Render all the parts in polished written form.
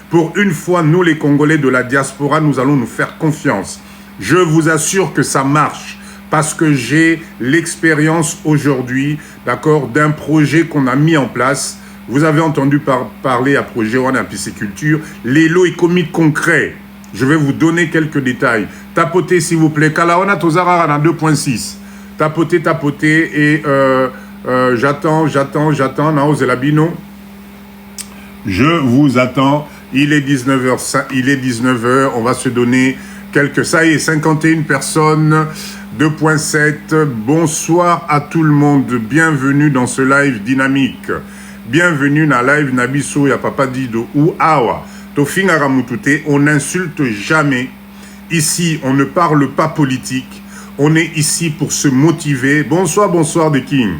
Pour une fois, nous les Congolais de la diaspora, nous allons nous faire confiance. Je vous assure que ça marche parce que j'ai l'expérience aujourd'hui, d'accord, d'un projet qu'on a mis en place. Vous avez entendu parler à projet Wana Pisciculture, les lots économiques concrets. Je vais vous donner quelques détails. Tapotez s'il vous plaît. Kalawana Tozara à 2.6. Tapotez et j'attends. Naoz Elabino. Je vous attends. Il est 19h. On va se donner quelques. Ça y est, 51 personnes. 2.7. Bonsoir à tout le monde. Bienvenue dans ce live dynamique. Bienvenue dans live Nabiso ya Papa Dido ou Awa. Tofinga Ramutute, on n'insulte jamais. Ici, on ne parle pas politique. On est ici pour se motiver. Bonsoir The King.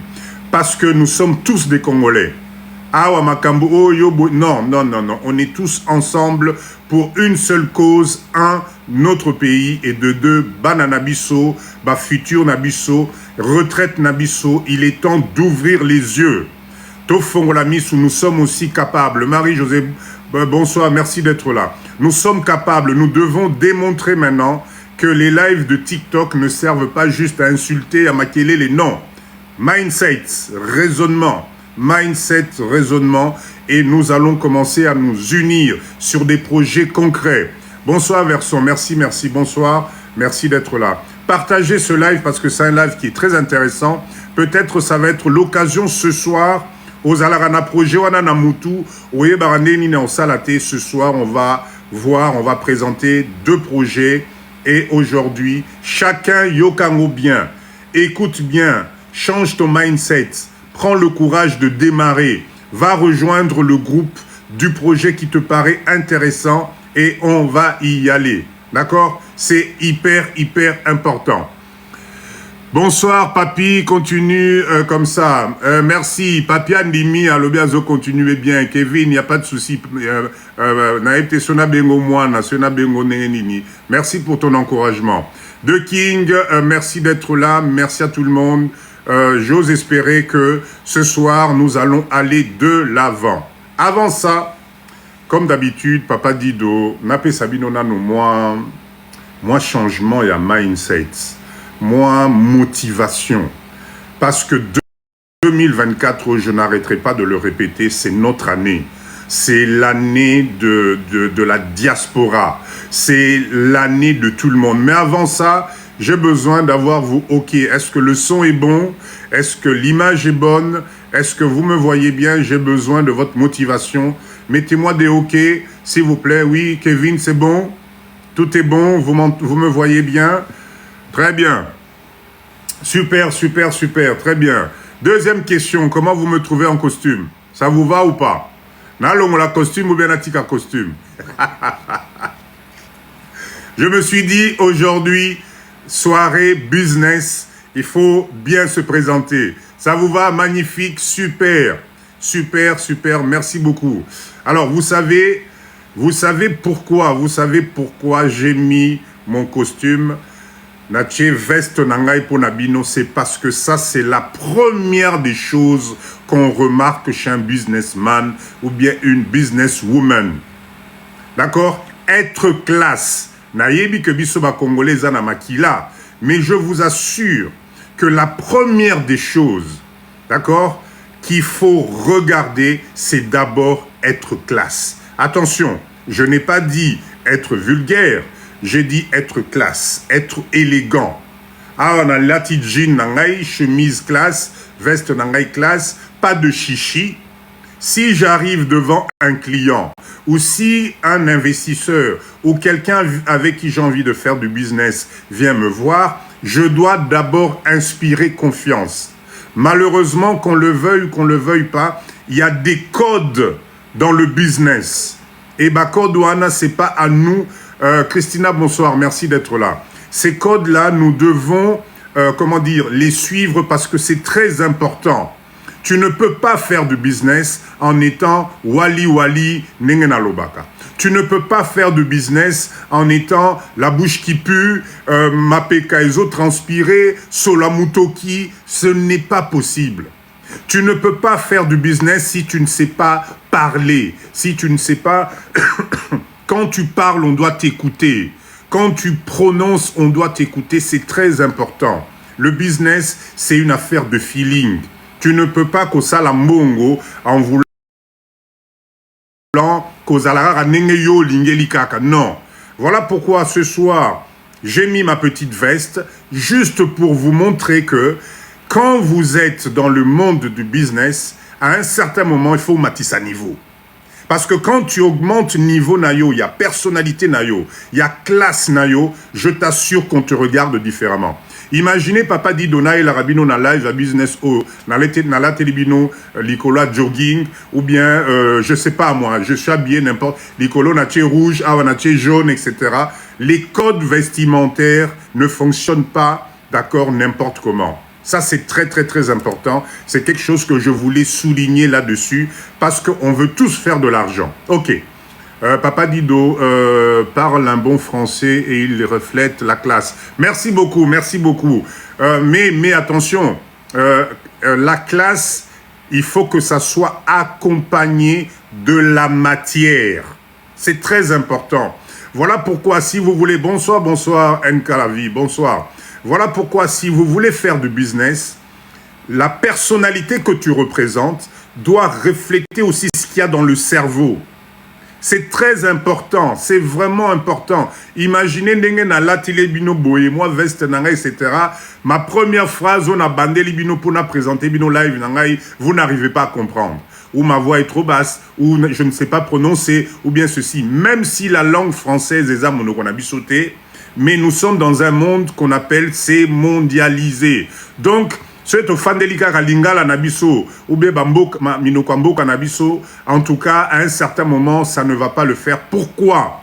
Parce que nous sommes tous des Congolais. Awa Makambo, oh yobo. Non. On est tous ensemble pour une seule cause. Un, notre pays. Et de deux, Bananabiso, futur Nabiso, retraite Nabiso. Il est temps d'ouvrir les yeux. Tofongolamisu, nous sommes aussi capables. Marie-Josée, bonsoir, merci d'être là. Nous sommes capables, nous devons démontrer maintenant que les lives de TikTok ne servent pas juste à insulter, à maquiller les noms. Mindset, raisonnement, et nous allons commencer à nous unir sur des projets concrets. Bonsoir Verson, merci, bonsoir, merci d'être là. Partagez ce live parce que c'est un live qui est très intéressant. Peut-être ça va être l'occasion ce soir. Aux Alarana projet wana na mutu oye barandeni na osalate. Ce soir on va présenter deux projets et aujourd'hui chacun yokango bien, écoute bien, change ton mindset, prends le courage de démarrer, va rejoindre le groupe du projet qui te paraît intéressant et on va y aller, d'accord? C'est hyper important. Bonsoir, Papi, continue comme ça. Merci. Papi Andimi, Alobiazo, continuez bien. Kevin, il n'y a pas de souci. Merci pour ton encouragement. The King, merci d'être là. Merci à tout le monde. J'ose espérer que ce soir, nous allons aller de l'avant. Avant ça, comme d'habitude, Papa Dido, Napé Sabino Nano, moi, changement et à mindset. Moi, motivation. Parce que 2024, je n'arrêterai pas de le répéter, c'est notre année. C'est l'année de la diaspora. C'est l'année de tout le monde. Mais avant ça, j'ai besoin d'avoir vous OK. Est-ce que le son est bon? Est-ce que l'image est bonne? Est-ce que vous me voyez bien? J'ai besoin de votre motivation. Mettez-moi des OK, s'il vous plaît. Oui, Kevin, c'est bon? Tout est bon? Vous me voyez bien? Très bien. Super. Très bien. Deuxième question. Comment vous me trouvez en costume? Ça vous va ou pas? Nalong la costume ou bien natika costume? Je me suis dit aujourd'hui, soirée business, il faut bien se présenter. Ça vous va? Magnifique. Super. Merci beaucoup. Alors, vous savez pourquoi j'ai mis mon costume? Nache veste nangai pour Nabino, c'est parce que ça, c'est la première des choses qu'on remarque chez un businessman ou bien une businesswoman. D'accord? Être classe. Nayebi que bisoba congolais zana makila. Mais je vous assure que la première des choses, d'accord, qu'il faut regarder, c'est d'abord être classe. Attention, je n'ai pas dit être vulgaire. J'ai dit être classe, être élégant. Ah, on a lati jean nangai, chemise classe, veste nangai classe, pas de chichi. Si j'arrive devant un client ou si un investisseur ou quelqu'un avec qui j'ai envie de faire du business vient me voir, je dois d'abord inspirer confiance. Malheureusement, qu'on le veuille ou qu'on ne le veuille pas, il y a des codes dans le business. Et code ouana, c'est pas à nous. Christina, bonsoir, merci d'être là. Ces codes-là, nous devons, les suivre parce que c'est très important. Tu ne peux pas faire du business en étant wali nengena lobaka. Tu ne peux pas faire de business en étant la bouche qui pue, mapeka ezo transpiré, solamutoki. Ce n'est pas possible. Tu ne peux pas faire du business si tu ne sais pas parler, si tu ne sais pas... Quand tu parles, on doit t'écouter. Quand tu prononces, on doit t'écouter. C'est très important. Le business, c'est une affaire de feeling. Tu ne peux pas qu'au salambongo en voulant qu'aux nengeyo lingelikaka. Non. Voilà pourquoi ce soir, j'ai mis ma petite veste juste pour vous montrer que quand vous êtes dans le monde du business, à un certain moment, il faut matisser à niveau. Parce que quand tu augmentes niveau nayo, il y a personnalité nayo, il y a classe nayo, je t'assure qu'on te regarde différemment. Imaginez Papa dit Donaï la rabino na live à business o na la télébino l'icolo jogging ou bien je sais pas moi, je suis habillé n'importe l'icolo na rouge, awa na jaune, etc. Les codes vestimentaires ne fonctionnent pas, d'accord, n'importe comment. Ça, c'est très, très, très important. C'est quelque chose que je voulais souligner là-dessus parce qu'on veut tous faire de l'argent. OK. Papa Dido parle un bon français et il reflète la classe. Merci beaucoup, merci beaucoup. Mais attention, la classe, il faut que ça soit accompagné de la matière. C'est très important. Voilà pourquoi, si vous voulez... Bonsoir, bonsoir, Nkalavi, bonsoir. Voilà pourquoi, si vous voulez faire du business, la personnalité que tu représentes doit refléter aussi ce qu'il y a dans le cerveau. C'est très important, c'est vraiment important. Imaginez, moi, veste, etc. Ma première phrase, on a bandé les bino pour présenter bino live, vous n'arrivez pas à comprendre. Ou ma voix est trop basse, ou je ne sais pas prononcer, ou bien ceci. Même si la langue française est qu'on a sauté, mais nous sommes dans un monde qu'on appelle c'est mondialisé. Donc, c'est au fandelika kalingala nabiso ou bien bambok minokambo kanabiso. En tout cas, à un certain moment, ça ne va pas le faire. Pourquoi?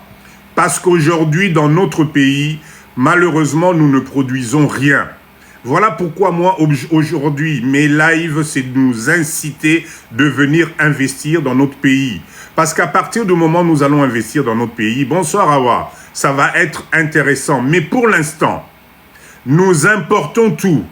Parce qu'aujourd'hui, dans notre pays, malheureusement, nous ne produisons rien. Voilà pourquoi moi, aujourd'hui, mes lives, c'est de nous inciter de venir investir dans notre pays. Parce qu'à partir du moment où nous allons investir dans notre pays, bonsoir Awa, ça va être intéressant. Mais pour l'instant, nous importons tout.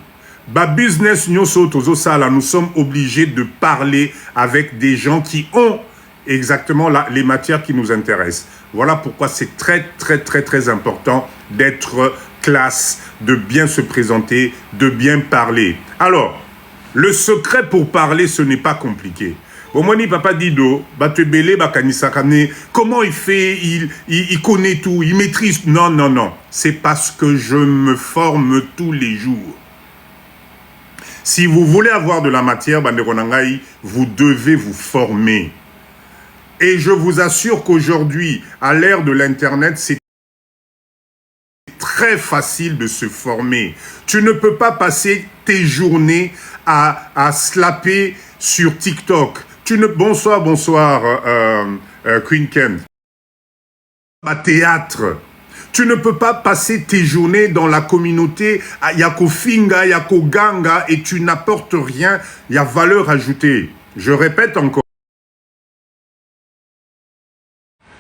Bah business nous sommes obligés de parler avec des gens qui ont exactement les matières qui nous intéressent. Voilà pourquoi c'est très, très, très, très important d'être classe, de bien se présenter, de bien parler. Alors, le secret pour parler, ce n'est pas compliqué. Omoni Papa Dido, comment il fait, il connaît tout, il maîtrise. Non, non, non. C'est parce que je me forme tous les jours. Si vous voulez avoir de la matière, vous devez vous former. Et je vous assure qu'aujourd'hui, à l'ère de l'Internet, c'est très facile de se former. Tu ne peux pas passer tes journées à slapper sur TikTok. Bonsoir, bonsoir, Queen Ken. Théâtre. Tu ne peux pas passer tes journées dans la communauté à Yako Finga, Yako Ganga et tu n'apportes rien. Il y a valeur ajoutée. Je répète encore.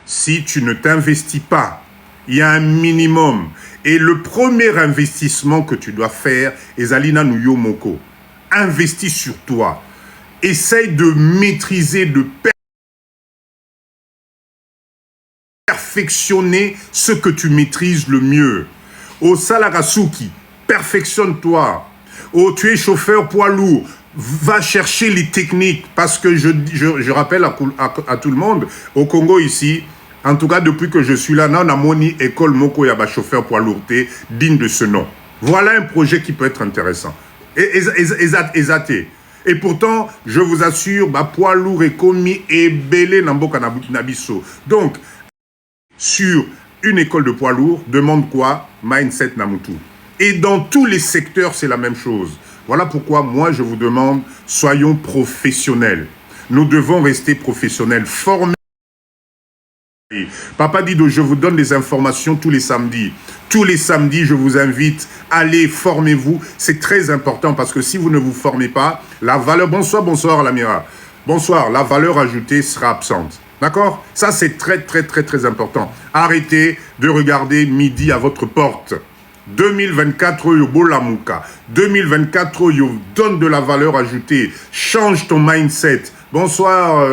Si tu ne t'investis pas, il y a un minimum. Et le premier investissement que tu dois faire, Ezalina Nuyomoko, investis sur toi. Essaye de maîtriser, de perfectionner ce que tu maîtrises le mieux. Au Salarasuki, perfectionne-toi. Oh, tu es chauffeur poids lourd, va chercher les techniques. Parce que je rappelle à tout le monde, au Congo ici, en tout cas depuis que je suis là, on a moni école moko yaba chauffeur poids lourd digne de ce nom. Voilà un projet qui peut être intéressant. Exacté. Et pourtant, je vous assure, poids lourd et commis et belé namboka nabiso. Donc, sur une école de poids lourd, demande quoi? Mindset Namutu. Et dans tous les secteurs, c'est la même chose. Voilà pourquoi moi, je vous demande, soyons professionnels. Nous devons rester professionnels, formés. Papa Dido, je vous donne des informations tous les samedis. Tous les samedis, je vous invite, allez, formez-vous. C'est très important parce que si vous ne vous formez pas, la valeur... Bonsoir, bonsoir, Lamira. Bonsoir, la valeur ajoutée sera absente. D'accord? Ça, c'est très, très, très, très important. Arrêtez de regarder midi à votre porte. 2024 yo bolamuka, 2024 yo donne de la valeur ajoutée, change ton mindset. Bonsoir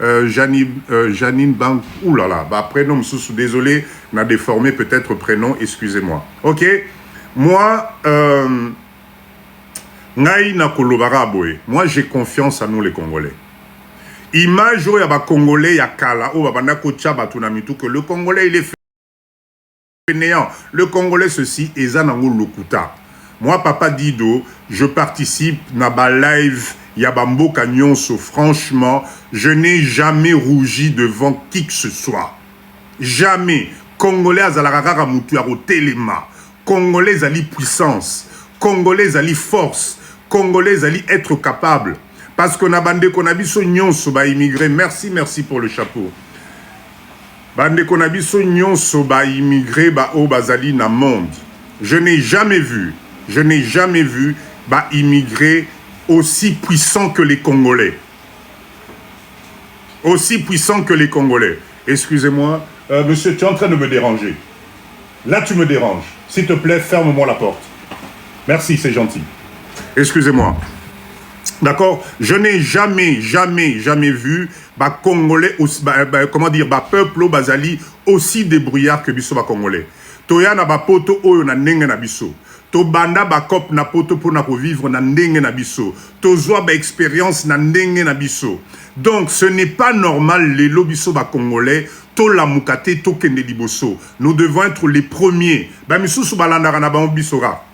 Janine Bank, oulala, bah prénom sous désolé, on a déformé peut-être prénom, excusez-moi. OK? Moi ngai na kolobara boye. Moi j'ai confiance en nous les Congolais. Image où il y a Congolais ya kala ou babanda ko tchaba tunamitu que le Congolais il est néant. Le Congolais ceci ezanango lokuta. Moi papa Dido, je participe na ba live Yabamboka Nyonso. Franchement, je n'ai jamais rougi devant qui que ce soit. Jamais. Congolais azalakaka mutu aro telema. Congolais ali puissance. Congolais ali force. Congolais ali être capable. Parce qu'on a bandé qu'on a biso nyonso ba immigré. Merci, merci pour le chapeau. Bandé qu'on a biso nyonso ba immigré ba o bazali na monde. Je n'ai jamais vu ba immigré aussi puissant que les Congolais. Aussi puissant que les Congolais. Excusez-moi, monsieur, tu es en train de me déranger. Là, tu me déranges. S'il te plaît, ferme-moi la porte. Merci, c'est gentil. Excusez-moi. D'accord? Je n'ai jamais vu ba Congolais, comment dire, ba peuple au Bazali aussi débrouillard que biso ba Congolais. Toya na ba poto oyo na ndenge na biso. To banda ba kop na poto pour na vivre na ndenge na biso. To zwa ba expérience na ndenge na biso. Donc ce n'est pas normal les lobiso ba Congolais to la mukate to kende liboso. Nous devons être les premiers. Ba misusu balandara na ba bisora.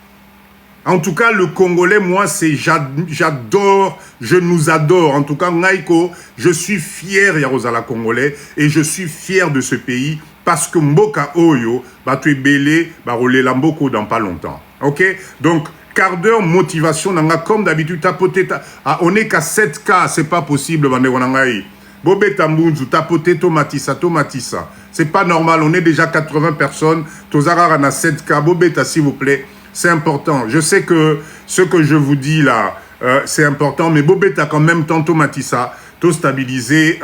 En tout cas, le Congolais, moi, c'est j'adore, je nous adore. En tout cas, Ngaïko, je suis fier, Yarosala Congolais, et je suis fier de ce pays parce que Mboka Oyo, bah, tu es belé, bah, rolé Lamboko dans pas longtemps. OK? Donc, quart d'heure, motivation, comme d'habitude, tapoter, on n'est qu'à 7K, c'est pas possible, Bande Wanangaï. Bobé Tambunzu, tapoter, tomatissa. C'est pas normal, on est déjà 80 personnes, Tozara na 7K, Bobé, s'il vous plaît. C'est important. Je sais que ce que je vous dis là, c'est important, mais Bobet a quand même tantôt Matissa, tout stabilisé,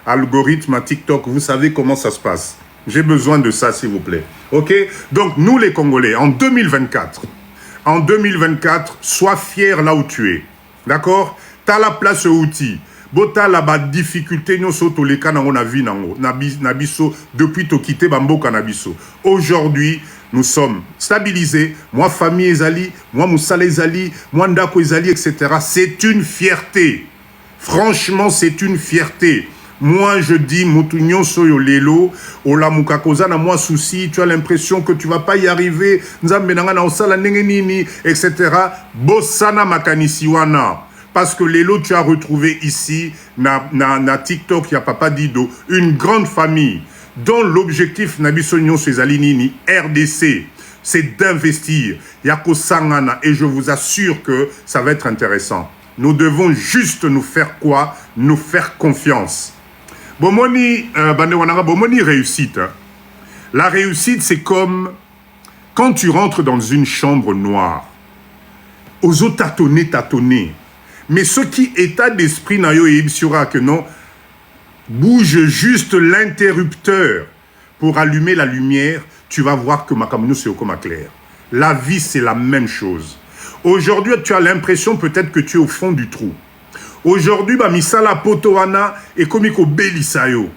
algorithme TikTok. Vous savez comment ça se passe. J'ai besoin de ça, s'il vous plaît. OK? Donc, nous les Congolais, en 2024, sois fier là où tu es. D'accord? T'as la place au outil. Bota la ba difficulté nous soto les cas on a vu nabiso depuis to quitter bamboka nabiso. Aujourd'hui, nous sommes stabilisés. Moi famille ezali, moi musala ezali, moi ndako ezali etc. C'est une fierté. Franchement, c'est une fierté. Moi, je dis, Moutounion Soyo Lelo, Ola Mukakoza na moi souci, tu as l'impression que tu vas pas y arriver, Nzambenanga na osala nengenini, etc. Bossana makanisiwana. Parce que Lélo, tu as retrouvé ici, na TikTok, il y a Papa Dido, une grande famille dont l'objectif, Nabisonyon Sezalinini, RDC, c'est d'investir. Yako Sangana, et je vous assure que ça va être intéressant. Nous devons juste nous faire quoi? Nous faire confiance. Bomoni, Bomoni réussite. Hein. La réussite, c'est comme quand tu rentres dans une chambre noire. Aux autres tâtonner. Mais ce qui état d'esprit na yo sera que non, bouge juste l'interrupteur pour allumer la lumière, tu vas voir que Makamounou c'est comme clair. La vie c'est la même chose. Aujourd'hui, tu as l'impression peut-être que tu es au fond du trou. Aujourd'hui, ba misala potoana et komiko belisayo.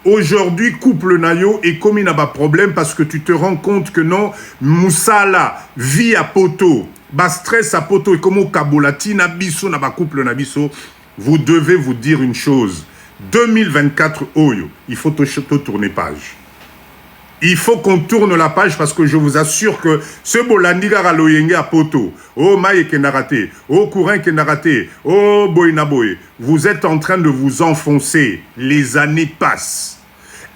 Aujourd'hui, couple nayo et comme il n'a pas problème parce que tu te rends compte que non, Moussala vit à poto. Ba stress à poto et comme au kabolati na biso na ba couple na biso, vous devez vous dire une chose. 2024 oyo, il faut tourner page. Il faut qu'on tourne la page parce que je vous assure que ce bolandiga raloyenge à poto, oh maïe kenarate, oh courant kenarate, oh boinaboy, vous êtes en train de vous enfoncer. Les années passent.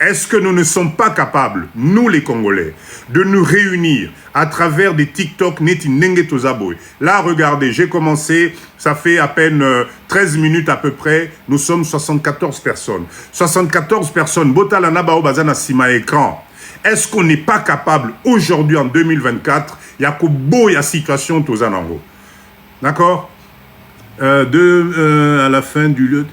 Est-ce que nous ne sommes pas capables, nous les Congolais, de nous réunir à travers des TikTok neti nenge tozaboy? Là, regardez, j'ai commencé, ça fait à peine 13 minutes à peu près, nous sommes 74 personnes. 74 personnes, botalana bao bazana sima écran. Est-ce qu'on n'est pas capable, aujourd'hui en 2024, il y a beau ya situation tozanango? D'accord? À la fin du lieu...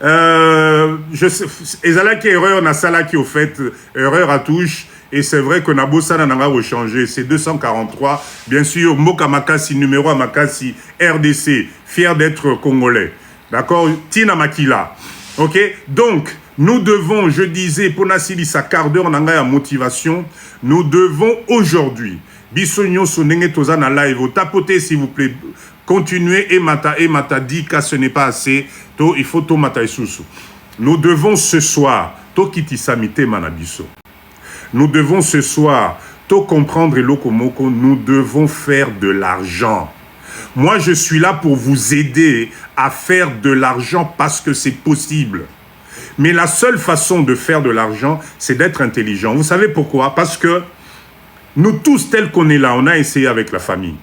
je sais, ezala qui erreur na sala qui au fait erreur à touche Et c'est vrai que Nabosana n'a pas changé. C'est 243. Bien sûr, Moka Makasi, numéro à Makasi, RDC, fier d'être congolais. D'accord? Tina Makila. Ok? Donc, nous devons, je disais, pour Nassili, sa quart d'heure, à motivation, nous devons aujourd'hui, Bissonyo Sonenge Tozana live, tapotez s'il vous plaît, continuez et mata dit que ce n'est pas assez, il faut tout mata isusu. Nous devons ce soir, to kitisamite manabiso. Nous devons ce soir, to comprendre lokomoko, nous devons faire de l'argent. Moi, je suis là pour vous aider à faire de l'argent parce que c'est possible. Mais la seule façon de faire de l'argent, c'est d'être intelligent. Vous savez pourquoi? Parce que nous tous, tels qu'on est là, on a essayé avec la famille.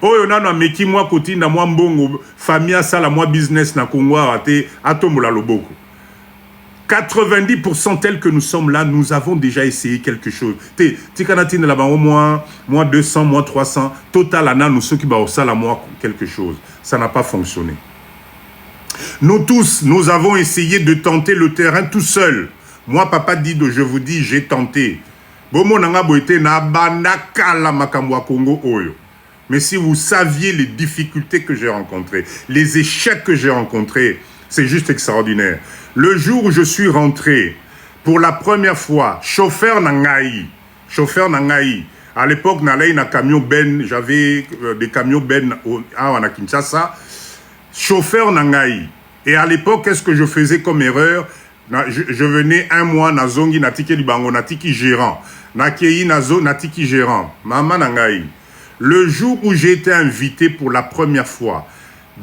Oh, on a meki moi côté na moi mbongo, famille ça la moi business na Congo raté atomola loboko. 90% tels que nous sommes là, nous avons déjà essayé quelque chose. Tikanatine là-bas au moins 200, moins 300, total ana nous ceux qui ba ça la moi quelque chose. Ça n'a pas fonctionné. Nous tous, nous avons essayé de tenter le terrain tout seul. Moi, Papa Dido, je vous dis, j'ai tenté. Mais si vous saviez les difficultés que j'ai rencontrées, les échecs que j'ai rencontrés, c'est juste extraordinaire. Le jour où je suis rentré, pour la première fois, chauffeur Nangaï, à l'époque, j'avais des camions Ben à Kinshasa, chauffeur Nangaï. Et à l'époque, qu'est-ce que je faisais comme erreur? Je venais un mois, Nazongi, Natiki Libango, Natiki gérant. Nakei Nazo, Natiki gérant. Maman Nangaï. Le jour où j'ai été invité pour la première fois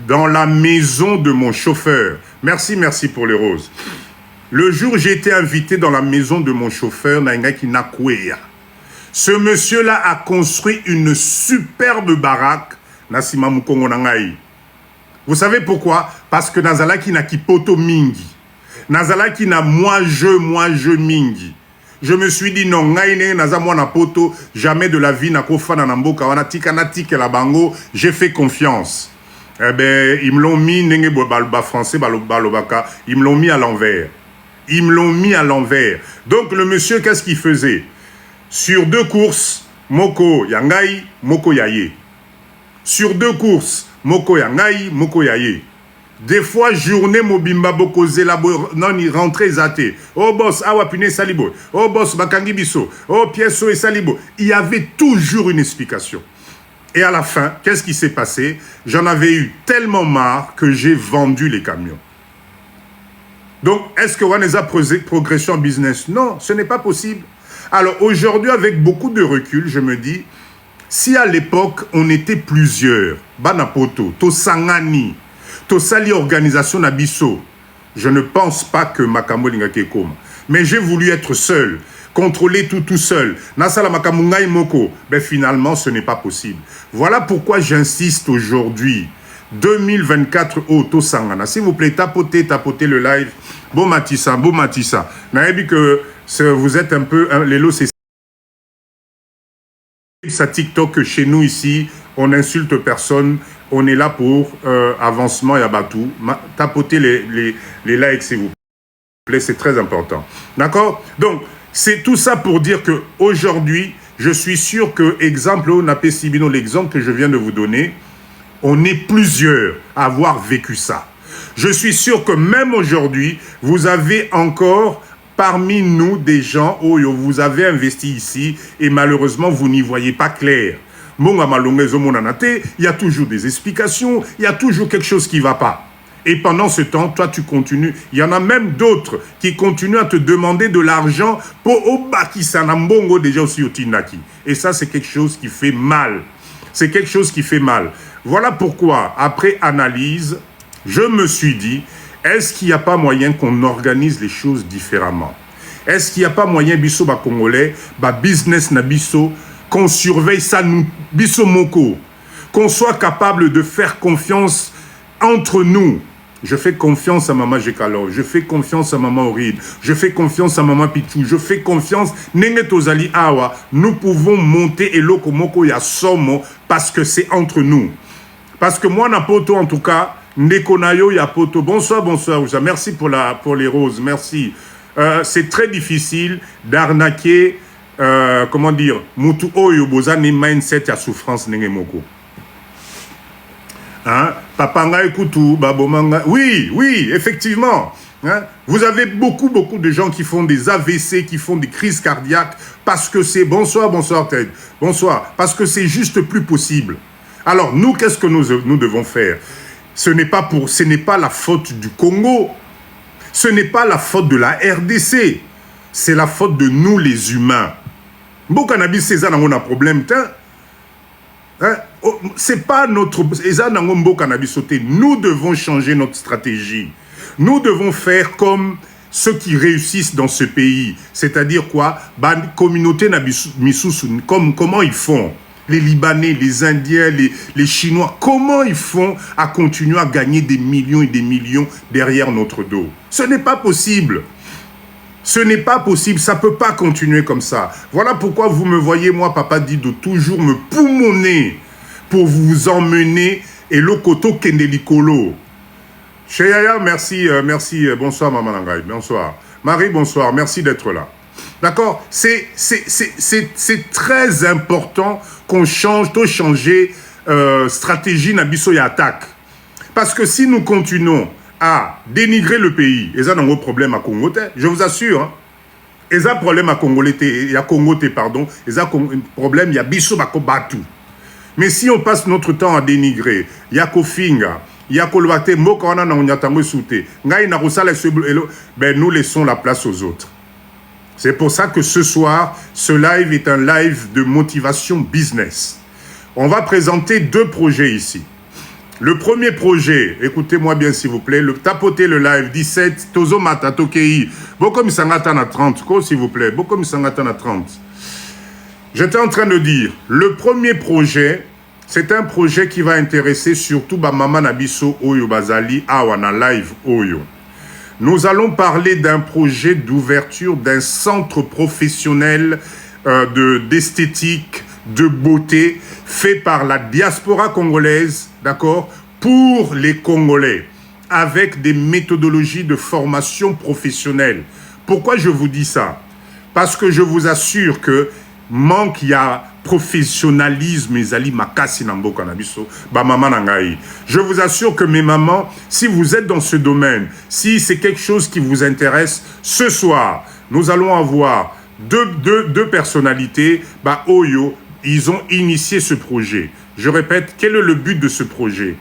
dans la maison de mon chauffeur, merci pour les roses. Le jour où j'ai été invité dans la maison de mon chauffeur, Naingaki Nakweya. Ce monsieur-là a construit une superbe baraque, Nasima Mukongo Nangaï. Vous savez pourquoi? Parce que Nazalaki n'a kipoto mingi. Nazalaki n'a moi je mingi. Je me suis dit non, poto, jamais de la vie n'a kofana namboka, wana tika na tika la bango, j'ai fait confiance. Eh ben, ils me l'ont mis, nenge balba français, balobaka, ils me l'ont mis à l'envers. Ils me l'ont mis à l'envers. Donc le monsieur, qu'est-ce qu'il faisait? Sur 2 courses, Moko Yangai, Moko Yaye. Sur 2 courses, Moko Yangai, Moko Yaye. Des fois, journée mobimba boko zelabo, non, il rentrait zaté. Oh boss, awapine salibo. Oh boss, bakangi biso. Oh pieso et salibo. Il y avait toujours une explication. Et à la fin, qu'est-ce qui s'est passé? J'en avais eu tellement marre que j'ai vendu les camions. Donc, est-ce que Waneza progression en business? Non, ce n'est pas possible. Alors, aujourd'hui, avec beaucoup de recul, je me dis, si à l'époque, on était plusieurs, Banapoto, Tosangani, Tosali organisation Nabiso, je ne pense pas que Makambo Lingakekoma. Mais j'ai voulu être seul, contrôler tout seul. Nasala Makamungai Moko. Ben finalement, ce n'est pas possible. Voilà pourquoi j'insiste aujourd'hui. 2024 au Tosangana. S'il vous plaît, tapotez le live. Bon Matissa. N'avez que vous êtes un peu... les lots, c'est ça TikTok chez nous ici. On n'insulte personne. On est là pour avancement et abatou. Tapotez les likes, s'il vous plaît. C'est très important. D'accord? Donc, c'est tout ça pour dire qu'aujourd'hui, je suis sûr que, exemple, Napé Sibino, l'exemple que je viens de vous donner, on est plusieurs à avoir vécu ça. Je suis sûr que même aujourd'hui, vous avez encore parmi nous des gens où vous avez investi ici et malheureusement, vous n'y voyez pas clair. Il y a toujours des explications, il y a toujours quelque chose qui ne va pas. Et pendant ce temps, toi, tu continues. Il y en a même d'autres qui continuent à te demander de l'argent pour Obaki Sanambongo déjà aussi au Tinaki. Et ça, c'est quelque chose qui fait mal. C'est quelque chose qui fait mal. Voilà pourquoi, après analyse, je me suis dit, est-ce qu'il n'y a pas moyen qu'on organise les choses différemment? Est-ce qu'il n'y a pas moyen, biso ba Congolais, ba business na biso, qu'on surveille ça, nous, biso moko, qu'on soit capable de faire confiance entre nous. Je fais confiance à Maman Jekalo, je fais confiance à Maman Oride, je fais confiance à Maman Pichou, je fais confiance Nenge Tozali Awa. Nous pouvons monter et loko moko ya somo parce que c'est entre nous. Parce que moi, Napoto, en tout cas, Nekonayo ya poto. Bonsoir. Merci pour les roses, merci. C'est très difficile d'arnaquer comment dire, mutu oyo bozani mindset ya souffrance nenge moko. Hein? Papanga ekutu, babomanga. Oui, oui, effectivement. Hein? Vous avez beaucoup de gens qui font des AVC, qui font des crises cardiaques parce que c'est... Bonsoir, bonsoir Ted. Bonsoir. Parce que c'est juste plus possible. Alors, nous, qu'est-ce que nous devons faire? Ce n'est pas la faute du Congo. Ce n'est pas la faute de la RDC. C'est la faute de nous, les humains. Bokanabi César n'a pas de problème. Hein? C'est pas notre... Nous devons changer notre stratégie. Nous devons faire comme ceux qui réussissent dans ce pays. C'est-à-dire quoi? Communauté comment ils font? Les Libanais, les Indiens, les Chinois, comment ils font à continuer à gagner des millions et des millions derrière notre dos? Ce n'est pas possible. Ce n'est pas possible, ça ne peut pas continuer comme ça. Voilà pourquoi vous me voyez, moi, Papa dit de toujours me poumonner pour vous emmener et le koto kendelikolo. Cheyaya, merci, merci, bonsoir Maman Nangaï, bonsoir. Marie, bonsoir, merci d'être là. D'accord? C'est très important qu'on change, de changer stratégie Nabiso et attaque. Parce que si nous continuons à dénigrer le pays, et ça n'a pas de problème à Congo, je vous assure, hein, et ça problème à Congolais, il y a Congo, pardon, et ça problème, il y a Bisso Bakobatu. Mais si on passe notre temps à dénigrer, il y a Kofinga, il y a Kolwate, Mokana na Onyatango Soute, Ngai na Rosala, ben nous laissons la place aux autres. C'est pour ça que ce soir, ce live est un live de motivation business. On va présenter 2 projets ici. Le premier projet, écoutez-moi bien s'il vous plaît, tapotez le live 17, Tozo Mata Tokei, Bokom Sangata na 30, s'il vous plaît, Bokom Sangata na 30. J'étais en train de dire, le premier projet, c'est un projet qui va intéresser surtout Maman Nabiso Oyo Bazali, Awana Live Oyo. Nous allons parler d'un projet d'ouverture d'un centre professionnel d'esthétique, de beauté, fait par la diaspora congolaise, d'accord, pour les Congolais, avec des méthodologies de formation professionnelle. Pourquoi je vous dis ça? Parce que je vous assure que manque y a professionnalisme ezali makasi na mboka na biso ba mama na ngai. Je vous assure que mes mamans, si vous êtes dans ce domaine, si c'est quelque chose qui vous intéresse, ce soir, nous allons avoir deux personnalités, bah Oyo, ils ont initié ce projet. Je répète, quel est le but de ce projet?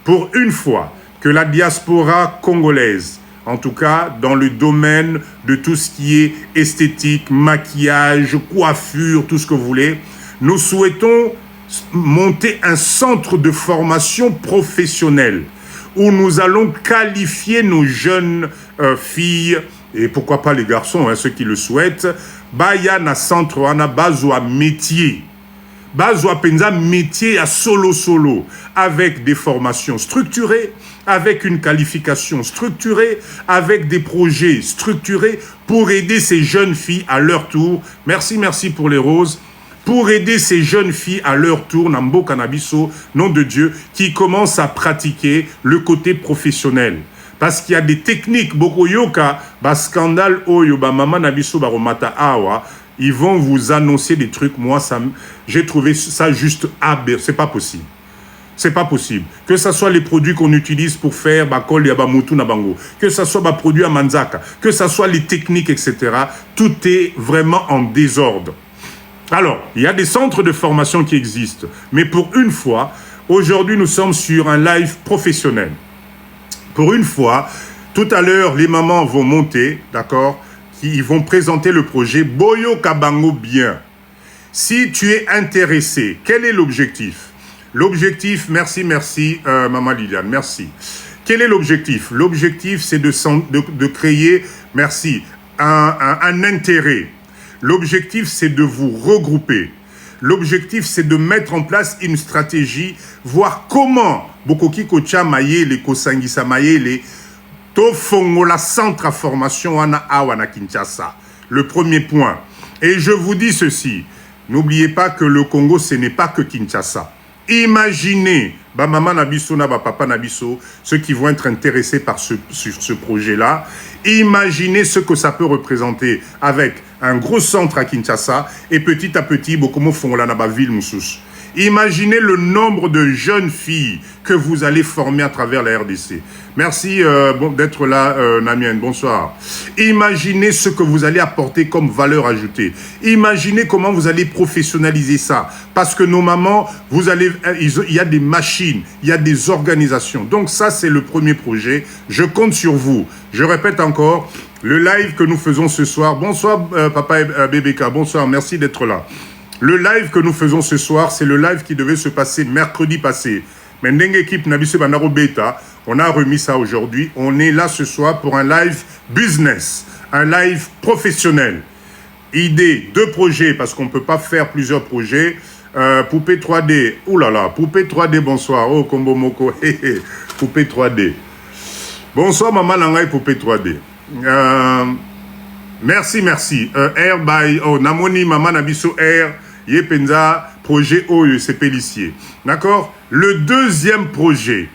Pour une fois que la diaspora congolaise, en tout cas dans le domaine de tout ce qui est esthétique, maquillage, coiffure, tout ce que vous voulez, nous souhaitons monter un centre de formation professionnelle où nous allons qualifier nos jeunes filles, et pourquoi pas les garçons, hein, ceux qui le souhaitent, baya na centre wana bazwa métier. Bazwa penza métier à solo, avec des formations structurées, avec une qualification structurée, avec des projets structurés pour aider ces jeunes filles à leur tour. Merci, merci pour les roses. Pour aider ces jeunes filles à leur tour, Nambo Cannabiso, nom de Dieu, qui commencent à pratiquer le côté professionnel. Parce qu'il y a des techniques, beaucoup yoka, ba scandale oyo, ba mama nabiso, ba romata awa, ils vont vous annoncer des trucs. Moi, j'ai trouvé ça juste aberrant. C'est pas possible. C'est pas possible. Que ce soit les produits qu'on utilise pour faire bakol ya bamutu na bango, que ce soit les produits à Manzaka, que ce soit les techniques, etc. Tout est vraiment en désordre. Alors, il y a des centres de formation qui existent. Mais pour une fois, aujourd'hui, nous sommes sur un live professionnel. Pour une fois, tout à l'heure, les mamans vont monter, d'accord? Ils vont présenter le projet Boyo Kabango bien. Si tu es intéressé, quel est l'objectif? L'objectif, merci, Maman Liliane, merci. Quel est l'objectif? L'objectif, c'est de créer, merci, un intérêt. L'objectif, c'est de vous regrouper. L'objectif, c'est de mettre en place une stratégie, voir comment Bokoki Kocha Mayele, Kosangisa Mayele, Tofongola centre à formation wana awana Kinshasa. Le premier point. Et je vous dis ceci, n'oubliez pas que le Congo, ce n'est pas que Kinshasa. Imaginez, maman Nabiso, papa Nabiso, ceux qui vont être intéressés par sur ce projet-là. Imaginez ce que ça peut représenter avec un gros centre à Kinshasa et petit à petit, beaucoup de font là dans la ville Moussous. Imaginez le nombre de jeunes filles que vous allez former à travers la RDC. Merci d'être là, Namienne. Bonsoir. Imaginez ce que vous allez apporter comme valeur ajoutée. Imaginez comment vous allez professionnaliser ça. Parce que nos mamans, il y a des machines, il y a des organisations. Donc ça, c'est le premier projet. Je compte sur vous. Je répète encore, le live que nous faisons ce soir. Bonsoir, papa BBK. Bonsoir, merci d'être là. Le live que nous faisons ce soir, c'est le live qui devait se passer mercredi passé. Mais Ndenge équipe Nabisse Bandaro Beta, on a remis ça aujourd'hui. On est là ce soir pour un live business, un live professionnel. Idée, 2 projets, parce qu'on ne peut pas faire plusieurs projets. Poupée 3D, oulala, Poupée 3D, bonsoir. Oh, Kombo Moko, Poupée 3D. Bonsoir, Maman Langai, Poupée 3D. Merci. Air by, Namoni, Maman Nabiso Air. Yepenza, projet OE, c'est Pélissier. D'accord? Le deuxième projet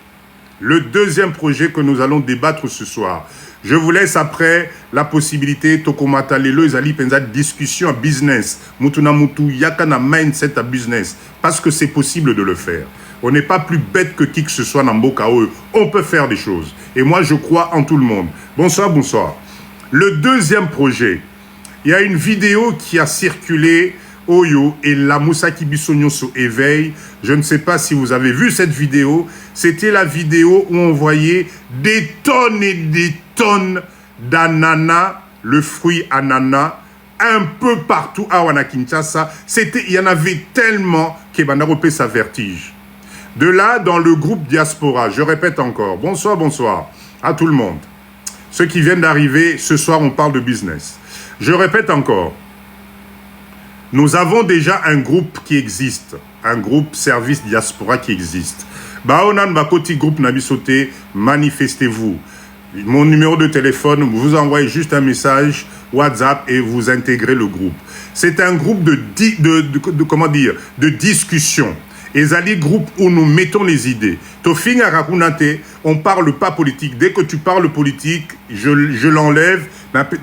que nous allons débattre ce soir. Je vous laisse après la possibilité, Tokomata Lelo, Ezali Penza, discussion à business. Mutuna Mutu, Yakana mindset à business. Parce que c'est possible de le faire. On n'est pas plus bête que qui que ce soit dans Mboka OE. On peut faire des choses. Et moi, je crois en tout le monde. Bonsoir. Le deuxième projet, il y a une vidéo qui a circulé Oyo et la Moussaki Bissonyoso éveil. Je ne sais pas si vous avez vu cette vidéo. C'était la vidéo où on voyait des tonnes et des tonnes d'ananas, le fruit ananas, un peu partout à Kinshasa. Il y en avait tellement que Bandaropé sa vertige. De là, dans le groupe Diaspora, je répète encore, bonsoir à tout le monde. Ceux qui viennent d'arriver, ce soir on parle de business. Je répète encore, nous avons déjà un groupe qui existe, un groupe service diaspora qui existe. Baonan Bakoti groupe Nabisoté, manifestez-vous. Mon numéro de téléphone, vous envoyez juste un message WhatsApp et vous intégrez le groupe. C'est un groupe de discussion. Et Zali groupe où nous mettons les idées. Tofing Arakunate, on parle pas politique. Dès que tu parles politique, je l'enlève,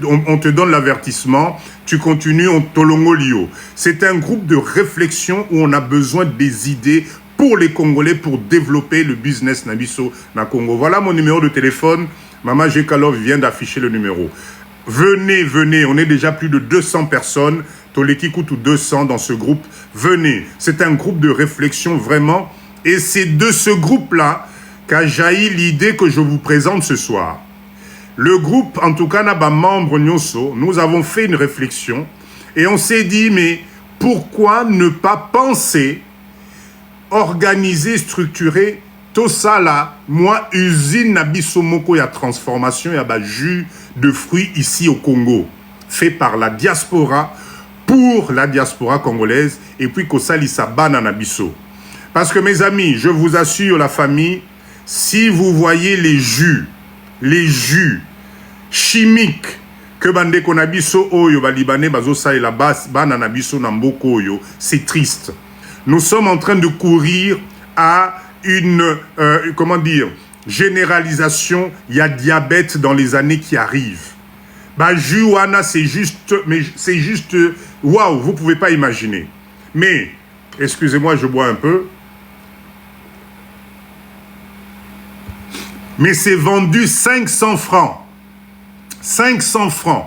on te donne l'avertissement, tu continues, on tolongolio. C'est un groupe de réflexion où on a besoin des idées pour les Congolais, pour développer le business Nabiso na Congo. Voilà mon numéro de téléphone. Maman Jekalov vient d'afficher le numéro. Venez, on est déjà plus de 200 personnes. Toleki Koutou 200 dans ce groupe. Venez, c'est un groupe de réflexion vraiment. Et c'est de ce groupe-là qu'a jailli l'idée que je vous présente ce soir. Le groupe, en tout cas, Naba membre Nyoso, nous avons fait une réflexion et on s'est dit, mais pourquoi ne pas penser, organiser, structurer tout ça là, moi, usine Nabiso Moko, il y a transformation, il y a jus de fruits ici au Congo, fait par la diaspora, pour la diaspora congolaise, et puis Kosalisa Bananabiso. Parce que mes amis, je vous assure la famille, si vous voyez les jus chimiques que Bande Konabiso Oyo, Libanais, Bazosa et la Bananabiso Namboko Oyo, c'est triste. Nous sommes en train de courir à une, généralisation, il y a diabète dans les années qui arrivent. Juana, c'est juste, waouh, vous ne pouvez pas imaginer. Mais, excusez-moi, je bois un peu. Mais c'est vendu 500 francs. 500 francs.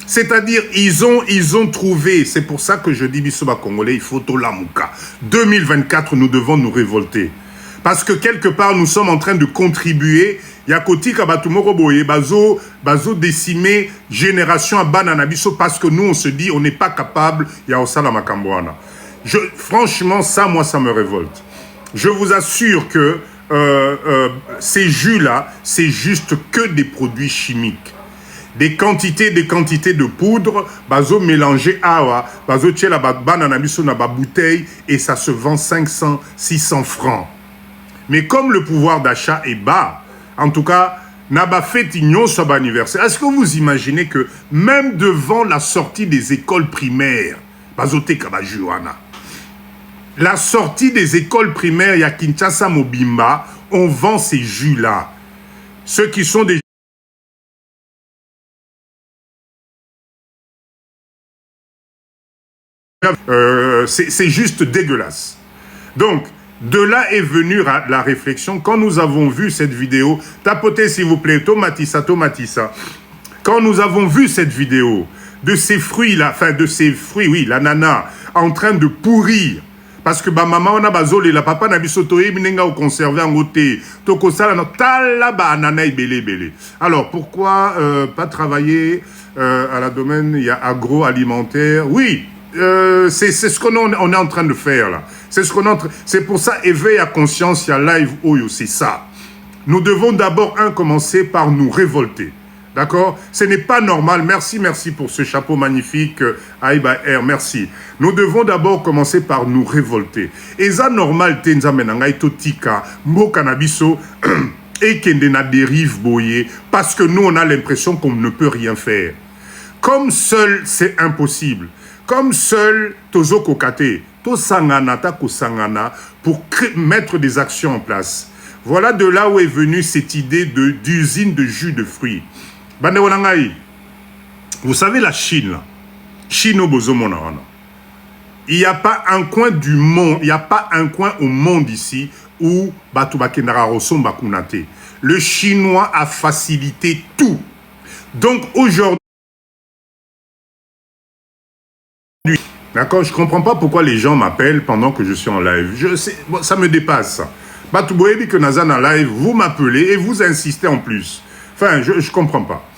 C'est-à-dire, ils ont trouvé, c'est pour ça que je dis, Bissoba Congolais, il faut Tolamouka. 2024, nous devons nous révolter. Parce que quelque part, nous sommes en train de contribuer. Yakoti Kabatumoro Boye, Bazo décimé, génération à Bananabiso, parce que nous, on se dit, on n'est pas capable, Yaosala Makambouana. Franchement, ça, moi, ça me révolte. Je vous assure que ces jus-là, c'est juste que des produits chimiques. Des quantités de poudre, bazo mélangé awa, bazo tché la bananabiso na ba bouteille, et ça se vend 500, 600 francs. Mais comme le pouvoir d'achat est bas, en tout cas, Naba fait ignon sur anniversaire. Est-ce que vous imaginez que même devant la sortie des écoles primaires, Bazote Kabajuana, La sortie des écoles primaires, il y a Kinshasa Mobimba, on vend ces jus-là. Ceux qui sont des... c'est juste dégueulasse. Donc, de là est venue la réflexion. Quand nous avons vu cette vidéo, tapotez s'il vous plaît, Tomatissa. Quand nous avons vu cette vidéo de ces fruits-là, enfin de ces fruits, oui, l'ananas, en train de pourrir, parce que maman on a bazolé, la papa n'a bisotoé, minenga au conservé en côté, toko sala no tala ba ananas belé. Alors pourquoi pas travailler à la domaine, il y a agroalimentaire, oui. C'est ce qu'on est en train de faire là. C'est pour ça, éveil à conscience, il y a live Oyo, c'est ça. Nous devons d'abord, commencer par nous révolter. D'accord? Ce n'est pas normal. Merci pour ce chapeau magnifique. Aïba R, merci. Nous devons d'abord commencer par nous révolter. Et ça, normal, tenza menanga itotika, mbo canabiso, et kende na dérive boye, parce que nous, on a l'impression qu'on ne peut rien faire. Comme seul, c'est impossible. Comme seul, tozo kokate, to sangana, ta ko sangana, pour mettre des actions en place. Voilà de là où est venue cette idée d'usine de jus de fruits. Bande wanangai, vous savez la Chine, là, Chine au bozomona, il n'y a pas un coin du monde, il n'y a pas un coin au monde ici où Batoubakenara Rosom Bakunate. Le chinois a facilité tout. Donc aujourd'hui, d'accord, je ne comprends pas pourquoi les gens m'appellent pendant que je suis en live. Je sais, bon, ça me dépasse. Batouboyebi que Nazan en live, vous m'appelez et vous insistez en plus. Enfin, je ne comprends pas.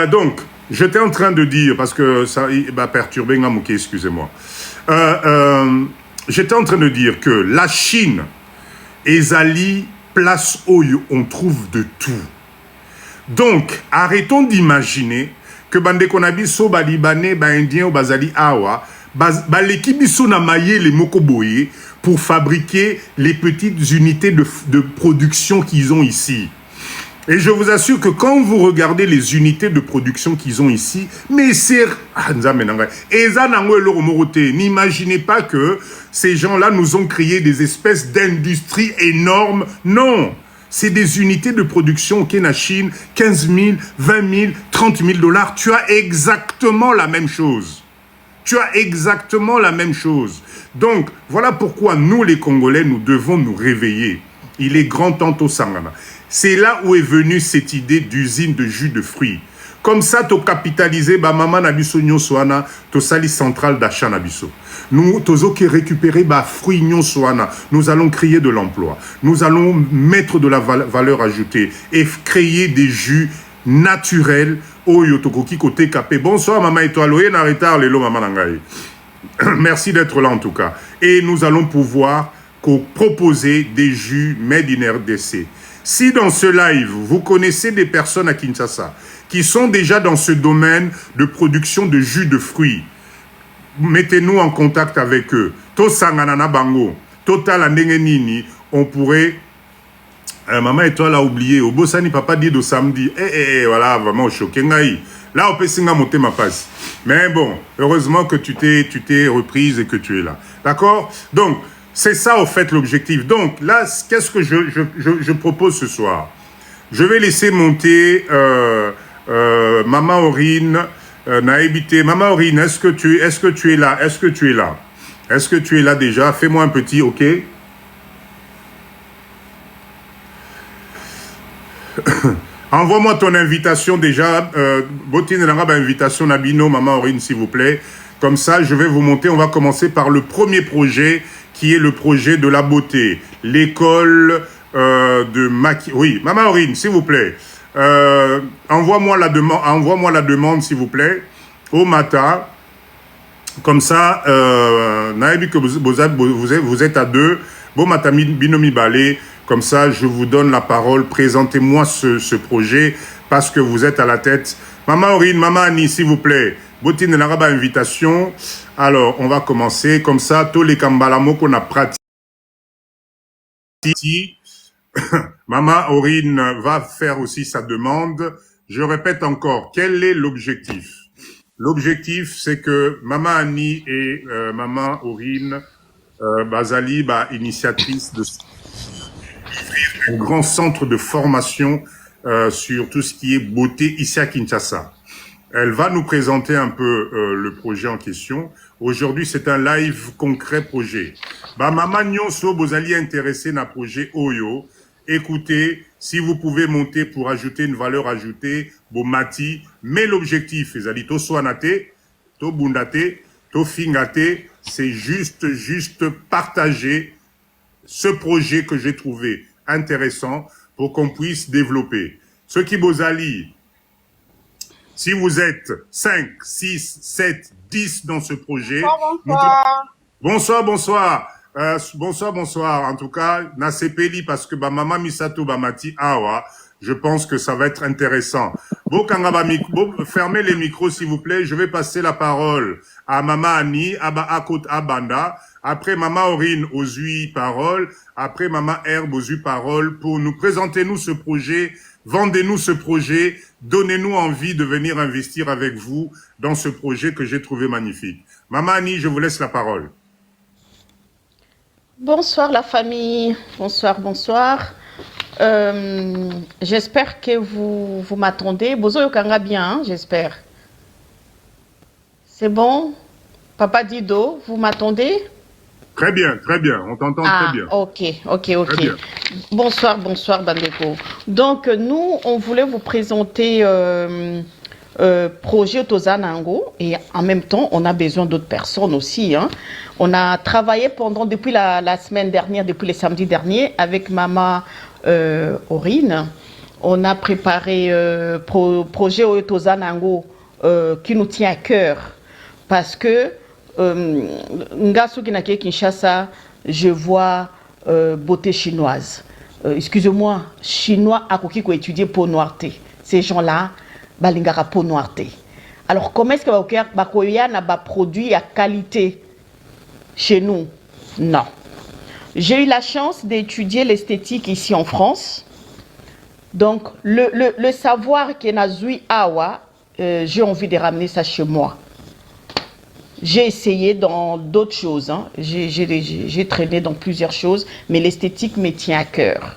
Donc, j'étais en train de dire, parce que ça va perturber Ngamouké, excusez-moi. J'étais en train de dire que la Chine, Ezali, place où on trouve de tout. Donc, arrêtons d'imaginer que Bandekonabiso, Balibane, Indien ou Bazali Awa, l'équipe na maillé les Mokoboye pour fabriquer les petites unités de production qu'ils ont ici. Et je vous assure que quand vous regardez les unités de production qu'ils ont ici, mais c'est... N'imaginez pas que ces gens-là nous ont créé des espèces d'industries énormes. Non, c'est des unités de production au Kenya, Chine, 15 000, 20 000, 30 000 $. Tu as exactement la même chose. Donc, voilà pourquoi nous, les Congolais, nous devons nous réveiller. Il est grand temps au Sangana. C'est là où est venue cette idée d'usine de jus de fruits. Comme ça, tu as capitalisé, maman nabiso nyoswana, tu sali centrale d'achat nabiso. Nous, tozo qui récupérer fruits nyoswana. Nous allons créer de l'emploi. Nous allons mettre de la valeur ajoutée et créer des jus naturels. Oh yotokoki kote kapé. Bonsoir maman étoile. Na retard lelo maman nangai. Merci d'être là en tout cas. Et nous allons pouvoir proposer des jus made in RDC. Si dans ce live, vous connaissez des personnes à Kinshasa qui sont déjà dans ce domaine de production de jus de fruits, mettez-nous en contact avec eux. To sanganana bango, total andengenini, on pourrait... maman et toi l'a oublié. Au Bossani, papa dit de samedi. Voilà, vraiment choqué. Là, on peut singa monter ma passe. Mais bon, heureusement que tu t'es reprise et que tu es là. D'accord? Donc, c'est ça, au fait, l'objectif. Donc, là, qu'est-ce que je propose ce soir? Je vais laisser monter Maman Aurine, Naïbité. Maman Aurine, est-ce que tu es là? Est-ce que tu es là déjà? Fais-moi un petit OK. Envoie-moi ton invitation déjà. Botine Nangaba, invitation Nabino, Maman Aurine, s'il vous plaît. Comme ça, je vais vous monter. On va commencer par le premier projet, qui est le projet de la beauté. L'école de maquillage. Oui, Maman Aurine, s'il vous plaît. Envoie-moi la demande, s'il vous plaît, au matin. Comme ça, Naïbi, que vous êtes à deux. Bon matin, Binomi Balé. Comme ça, je vous donne la parole. Présentez-moi ce projet parce que vous êtes à la tête. Maman Aurine, Maman Annie, s'il vous plaît. Botine Naraba, invitation. Alors, on va commencer. Comme ça, tous les kambalamo qu'on a pratiqué. Maman Aurine va faire aussi sa demande. Je répète encore, quel est l'objectif? L'objectif, c'est que Maman Annie et Maman Aurine Bazali, initiatrice de un grand centre de formation sur tout ce qui est beauté ici à Kinshasa. Elle va nous présenter un peu le projet en question. Aujourd'hui, c'est un live concret projet. Maman Nyonso, Bozali intéressé na projet Oyo. Écoutez, si vous pouvez monter pour ajouter une valeur ajoutée, Bomati, mais l'objectif, Ezali, to soanate, to bundate, to fingate, c'est juste partager ce projet que j'ai trouvé intéressant pour qu'on puisse développer. Ce qui Bozali, si vous êtes 5, 6, 7, 10 dans ce projet... Bonsoir. Bonsoir. Bonsoir. En tout cas, Nasepeli, parce que maman Misato Bamati Awa, je pense que ça va être intéressant. Fermez les micros, s'il vous plaît. Je vais passer la parole à Maman Annie, Akot Abanda. Après Maman Aurine aux huit paroles. Après Maman Herbe aux huit paroles pour nous présenter ce projet. Vendez-nous ce projet, donnez-nous envie de venir investir avec vous dans ce projet que j'ai trouvé magnifique. Maman Annie, je vous laisse la parole. Bonsoir la famille, bonsoir. J'espère que vous m'attendez. Bozo Yokanga bien, hein, j'espère. C'est bon? Papa Dido, vous m'attendez? Très bien, on t'entend très bien. Ok. Bonsoir, Bandeko. Donc, nous, on voulait vous présenter projet Tozanango et en même temps, on a besoin d'autres personnes aussi. Hein. On a travaillé depuis la semaine dernière, depuis le samedi dernier, avec Maman Aurine. On a préparé projet Tozanango qui nous tient à cœur parce que Ngasu Kinake Kinshasa, je vois beauté chinoise. Excusez-moi, chinois à qui ko étudier peau noirté. Ces gens-là, balingara peau noirté. Alors comment est-ce que bakoya na ba produit à qualité chez nous? Non. J'ai eu la chance d'étudier l'esthétique ici en France. Donc le savoir qui est nazui awa, j'ai envie de ramener ça chez moi. J'ai essayé dans d'autres choses, hein. J'ai traîné dans plusieurs choses, mais l'esthétique me tient à cœur.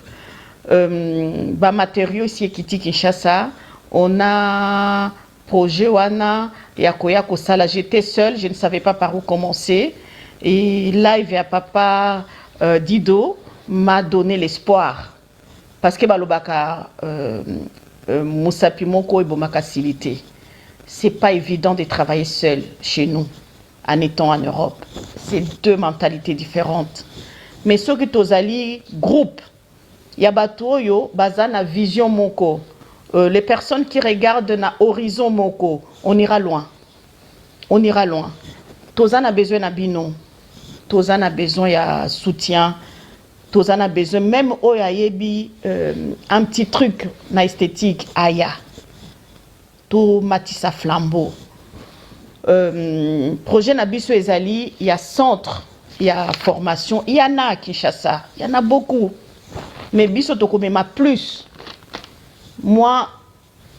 Matériaux ici, Kiti Kinshasa, on a projet Wana, Yakoya Kosala. J'étais seule, je ne savais pas par où commencer. Et là, il y a papa Dido m'a donné l'espoir. Parce que Balobaka, Moussa Pimoko et Bomaka Silité. C'est pas évident de travailler seul chez nous. En étant en Europe. C'est deux mentalités différentes. Mais ce que Tozali groupe, Yabatoyo, Bazana Vision Moko, les personnes qui regardent na Horizon Moko, on ira loin. Tozan a besoin d'abino. Tozan a besoin de soutien. Tozan a besoin, même Oyayebi, un petit truc na esthétique, Aya. To Matissa Flambeau. Projet Nabiso Ezali, il y a centre, il y a formation, il y en a à Kinshasa, il y en a beaucoup. Mais Biso Tokomema plus. Moi,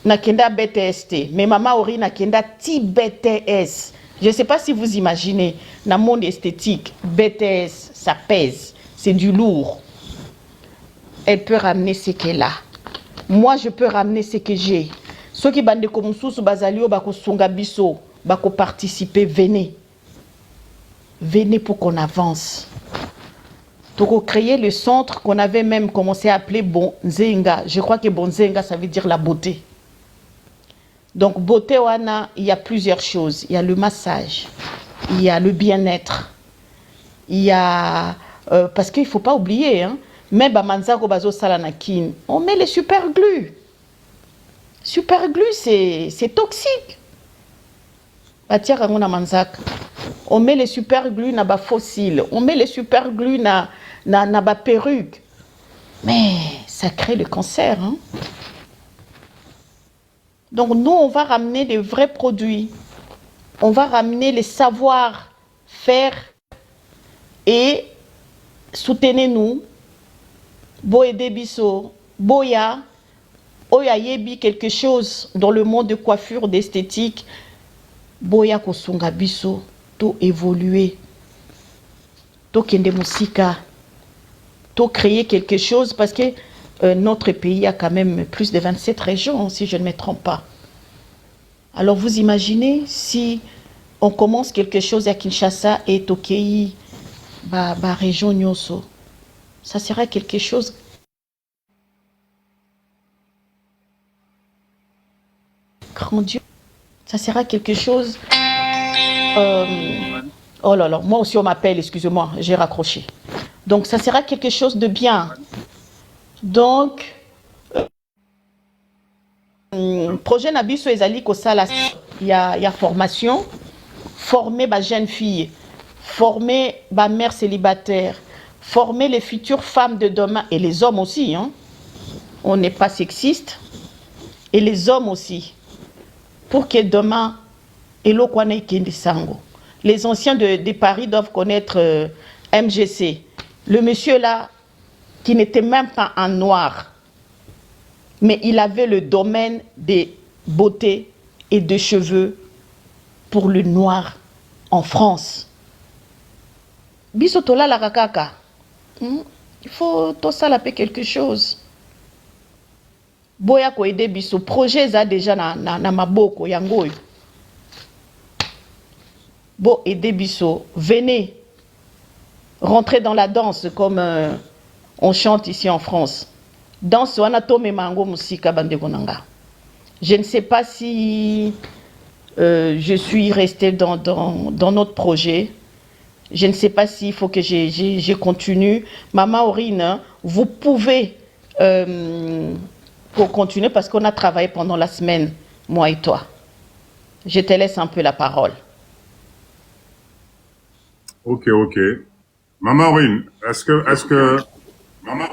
Nakenda BTST, mais Maman Ori Nakenda Ti BTS. Je ne sais pas si vous imaginez, dans le monde esthétique, BTS, ça pèse, c'est du lourd. Elle peut ramener ce qu'elle a. Moi, je peux ramener ce que j'ai. Ceux qui bandent comme sous Bazalio, Bako Songa Biso, Bako participer, venez. Venez pour qu'on avance. Pour créer le centre qu'on avait même commencé à appeler Bonzenga. Je crois que Bonzenga, ça veut dire la beauté. Donc, beauté, wana, il y a plusieurs choses. Il y a le massage, il y a le bien-être, il y a... parce qu'il ne faut pas oublier, hein, même Bamanzako Bazo Salanakin, on met les super glus. Super glue, c'est toxique. On met les super glue na ba fossile, on met les super glue na ba perruque. Mais ça crée le cancer. Hein? Donc nous, on va ramener des vrais produits. On va ramener les savoir-faire et soutenez-nous. Boede biso, boya. Oya yebi quelque chose dans le monde de coiffure, d'esthétique. Boya kosunga biso, tout évoluer. tokende musika, to créer quelque chose parce que notre pays a quand même plus de 27 régions, si je ne me trompe pas. Alors vous imaginez si on commence quelque chose à Kinshasa et Tokei, région Nyoso, ça sera quelque chose grandiose. Ça sera quelque chose... oh là là, moi aussi on m'appelle, excusez-moi, j'ai raccroché. Donc ça sera quelque chose de bien. Donc, projet Nabiso Ezali Kosala, il y a formation, former les jeunes filles, former les mères célibataires, former les futures femmes de demain et les hommes aussi. Hein. On n'est pas sexiste. Et les hommes aussi. Pour que demain, les anciens de Paris doivent connaître MGC. Le monsieur là, qui n'était même pas en noir, mais il avait le domaine des beautés et de cheveux pour le noir en France. Bisotola la kakaka. Il faut tout ça laper quelque chose. Boya ko aider biso projet za déjà na maboko yangoyo. Bo aider biso, venez rentrer dans la danse comme on chante ici en France. Danse wana to me mango musika bandeko nanga. Je ne sais pas si je suis restée dans notre projet. Je ne sais pas s'il faut que je continue. Maman Aurine, vous pouvez continuer parce qu'on a travaillé pendant la semaine, moi et toi. Je te laisse un peu la parole. Ok. Maman Aurine, est-ce que... Maman...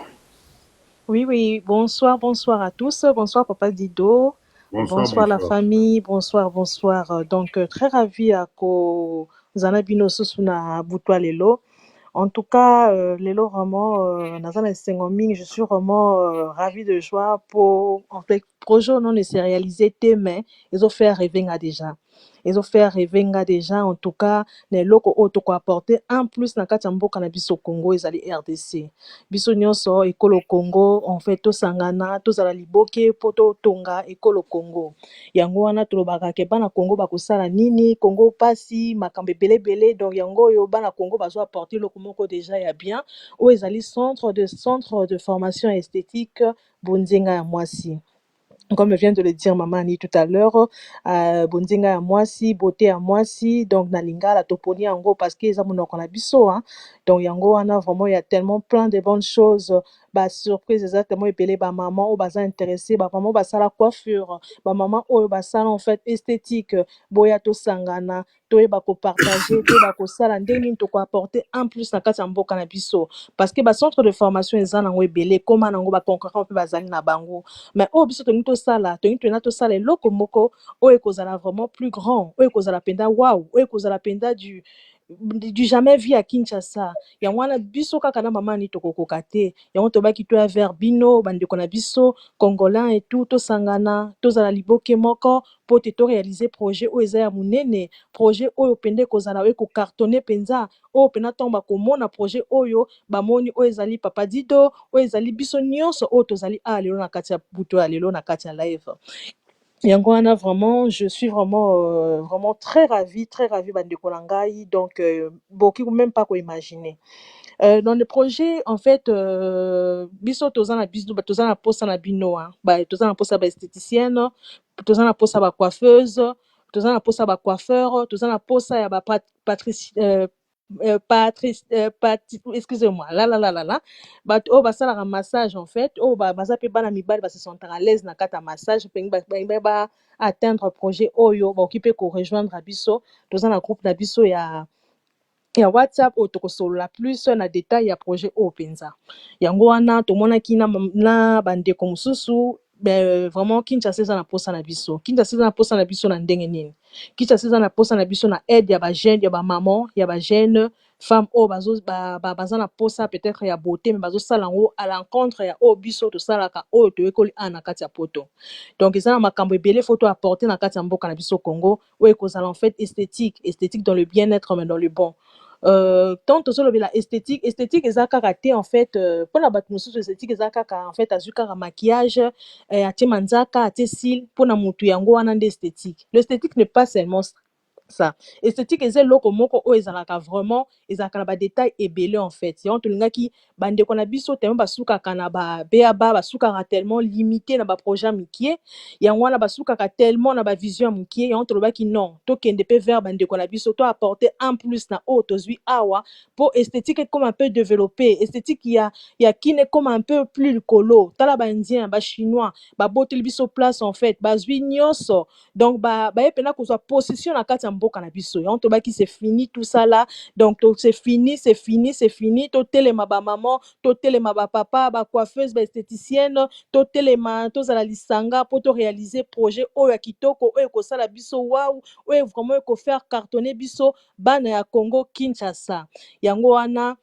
Oui, bonsoir à tous. Bonsoir, Papa Dido. Bonsoir la famille. Bonsoir. Donc, très ravi à ko Zanabino Susuna Boutwa Lelo. En tout cas, Lelo vraiment, Nazana Sengoming, je suis vraiment ravie de joie pour, en fait, projet non ne s'est réalisé mais ils ont fait rêver déjà. En tout cas, les locaux auto ko apporter en plus na kati mboka na biso Congo ezali RDC. Biso nyonso ekolo Congo, en fait to sangana, to zala liboke poto tonga ekolo Congo. Yango wana tolobaka ke bana Congo bakosala nini, Congo pasi makambe belé donc yango yo bana Congo bazo apporter loko moko déjà ya bien, o ezali centre de formation esthétique Bonzenga ya Mwasi. Comme vient de le dire Maman Annie tout à l'heure, Bonzenga à Mwasi, beauté à Mwasi, donc Nalinga, la toponie en gros, parce qu'ils ont mon biso, hein. Donc yango wana vraiment il y a tellement plein de bonnes choses, surprise exactement épelé maman ou baza intéressé, maman basa la coiffure, maman ou basa en fait esthétique, boya to sangana, to eba ko partager, to eba ko sala ndeni to ko apporter en plus na kati mboka na biso, parce que centre de formation ezana ngo ebele, comment nango ba concurrent pe bazali na bango. Mais oh biso to nito sala eloko moko o ekozala vraiment plus grand, o ekozala penda wow, o ekozala penda du jamais vu à Kinshasa. Ya wana biso kaka na mama ni tokokoka te. Ya wana tobaki to vers bino bandeko na biso congolais et tout to sangana, to zala liboke moko po te to réaliser projet o eza ya munene, projet oyo pende kozala o ko cartonner penza, o pena tomba komona projet oyo bamoni o ezali Papa Dido, o ezali biso nyonso o tozali lelo na kati ya buto ya lelo na kati ya live. Yango wana vraiment, je suis vraiment très ravie bandeko na ngai, donc boki même pas ko imaginer. Dans le projet en fait biso tozana posa na bino hein, tozana posa ba esthéticienne, tozana posa ba coiffeuse, tozana posa ba coiffeur, tozana posa ya ba excusez-moi, là. Oh, bah, ça, la massage, en fait. Oh, bah, ça peut pas bas se sentir à l'aise, na kata massage, bah, atteindre projet, oh, yo, bah, qui peut rejoindre Abisso, dans un groupe d'Abisso, il y a WhatsApp, oh, toko solo la plus, na détail, il y a projet, oh, penza. Yango wana, to mona ki na bande komususu, vraiment Kinshasa eza na posa na biso. Kinshasa eza na posa na biso na ndenge nini. Kinshasa eza na posa na biso na aide ya ba jeune, ya ba maman, ya ba jeune femme o baza na posa peut-être ya beauté mais bazo sala ngo à l'encontre ya o biso to salaka o to ekoli na kati ya poto. Donc eza na makambo ebele photo apporter na kati ya mboka na biso Congo o ekozala en fait esthétique dans le bien-être mais dans le bon. tant tozolobela esthétique eza kaka te en fait mpona bato mosusu esthétique eza kaka en fait azwi kaka maquillage atie manzaka atie cils mpona motu yango wana nde esthétique. L'esthétique n'est pas seulement ça. Esthétique eza eloko moko oyo ezalaka vraiment ezalaka na badetail ebele en fait yango tolingaki bandeko na biso tellement basukaka na babeaba basukaka tellement limité na baprojet mikie yango wana basukaka tellement na bavision ya mokie yango tolobaki non tokende mpe vers bandeko na biso to apporter en plus na oyo tozwi awa po esthétique ekoma un peu développé esthétique ya kine ekoma un peu plus likolo tala baindien bachinois baboteli biso place en fait bazwi nyonso donc baye mpena kozwa position na kati ya mboka na biso yango tobaki c'est fini tout ça là donc c'est fini totelema bamaman totelema bapapa bacoiffeuse baesthéticienne totelema tozala lisanga mpo toréaliser projet oyo ya kitoko oyo ekosala biso wawu oyo vraiment ekofaire cartonner biso bana ya Congo Kinshasa yango wana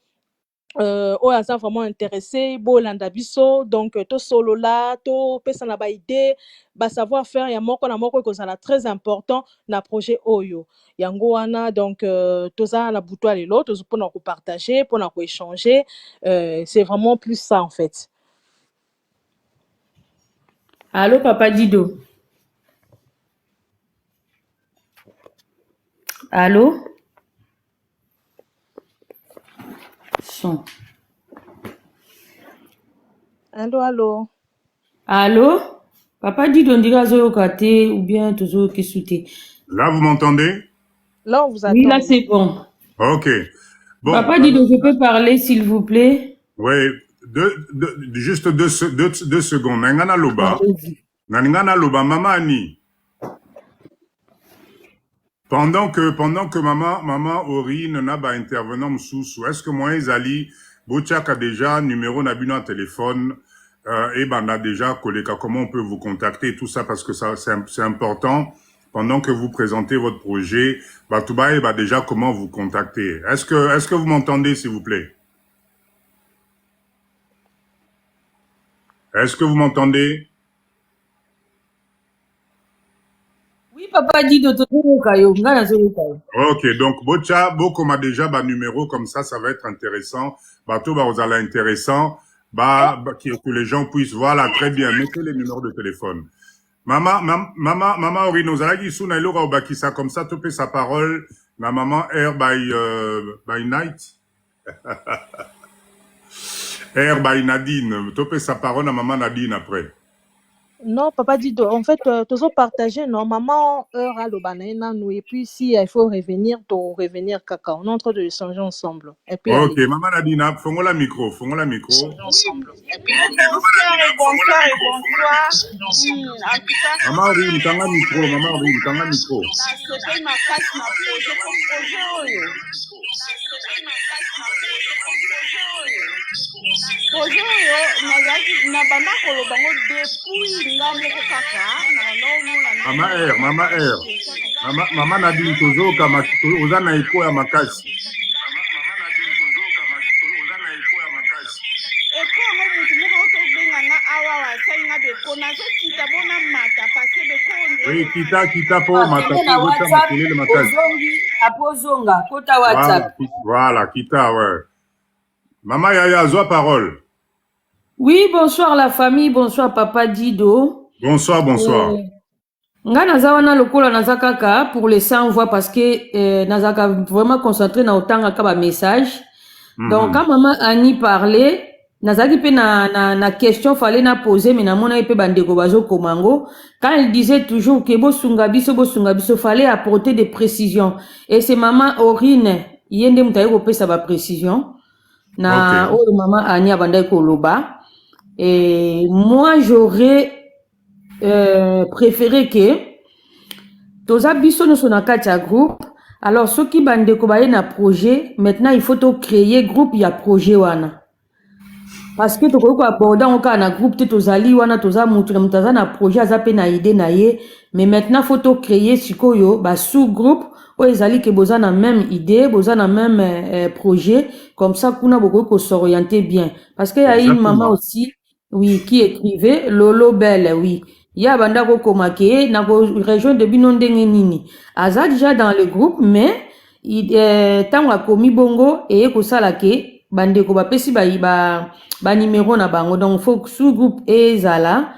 oyo aza vraiment intéressé bolanda biso donc tosolola topesa na baide basavoir faire ya moko na moko ekozala très important na projet oyo yango wana donc toza na butu lelo tozo mpona kopartager mpona koéchanger c'est vraiment plus ça en fait. Allô, Papa Dido. Allô? Son. Allô? Allô? Papa Dido, on dirait Zoyo Kate ou bien Tozo Kesute. Là, vous m'entendez? Là, on vous attend. Oui, là, c'est bon. Ok. Bon, Papa Dido, je peux parler, s'il vous plaît? Oui, juste deux secondes. Nangana Loba. Nangana Loba, Maman Annie. Pendant que maman Aurine n'a pas intervenant msoussou, est-ce que moi Ezali Bochak a déjà numéro nabino téléphone et ben a déjà collé comment on peut vous contacter tout ça parce que ça c'est important pendant que vous présentez votre projet Batouba bah déjà comment vous contacter. Est-ce que vous m'entendez s'il vous plaît? Est-ce que vous m'entendez? Oui, Papa Dido, ok, donc Bocha, Boko m'a déjà bah numéro comme ça va être intéressant. Bateau bah vous allez intéressant, que les gens puissent voir là très bien. Mettez les numéros de téléphone. Maman Orino, Zalagi Suna Elora Obakisa comme ça, topé sa parole. La maman Air by Night. Air by Nadine, topé sa parole à maman Nadine après. Non, Papa Dido, en fait, toujours partager, normalement, heure à l'Obanena, nous, et puis si il faut revenir, Kaka, on est en train de échanger ensemble. Et puis, ok, allez. Maman Nadina, fongo la micro. Ensemble. Et puis, bonsoir. En tout cas, Maman Rim, tanga micro. c'est ma casse, ma projet oyo na banda koloba ngo depuis ngambo kaka na Mama Nadine tozoka oza na eko ya makasi. eko yango mutu moko tobenganga awa wasalinga beko nazokita bona mata pase beko Oui, kita po mata kozota makelele makasi. Apozonga, kota WhatsApp. Voilà, kita, ouais. Maman Yaya, zoa parole. Oui, bonsoir la famille, bonsoir Papa Dido. Bonsoir. Nga naza wana lokola naza kaka pour les 100 voix parce que naza vraiment concentré na otanga ka ba message. Donc quand maman Annie parlait, naza ki pe na question fallait na poser mais na mona pe bandeko bazo komango. Quand elle disait toujours que bosunga biso fallait apporter des précisions et c'est maman Aurine yende mutaye ko pesa ba précision. Na okay. Maman Annie abandai koloba et moi j'aurais préféré que toza biso no sonakati groupe alors ceux qui bande ko baye na projet maintenant il faut créer groupe ya projet wana parce que to ko aborder on na groupe te tozali wana toza mutu na mutaza na projet azape na idée na ye mais maintenant faut créer sikoyo ba sous groupe ou ezali ke boza na même idée boza na même projet comme ça kuna boko ko s'orienter bien parce que y a une maman aussi oui qui écrivait Lolo Belle oui ya banda ko komake na ko région de Binondenge nini aza déjà dans le groupe mais tango akomi bongo eye kosala ke bandeko bapesi ba numéro na bango, donc faut sous-groupe ezala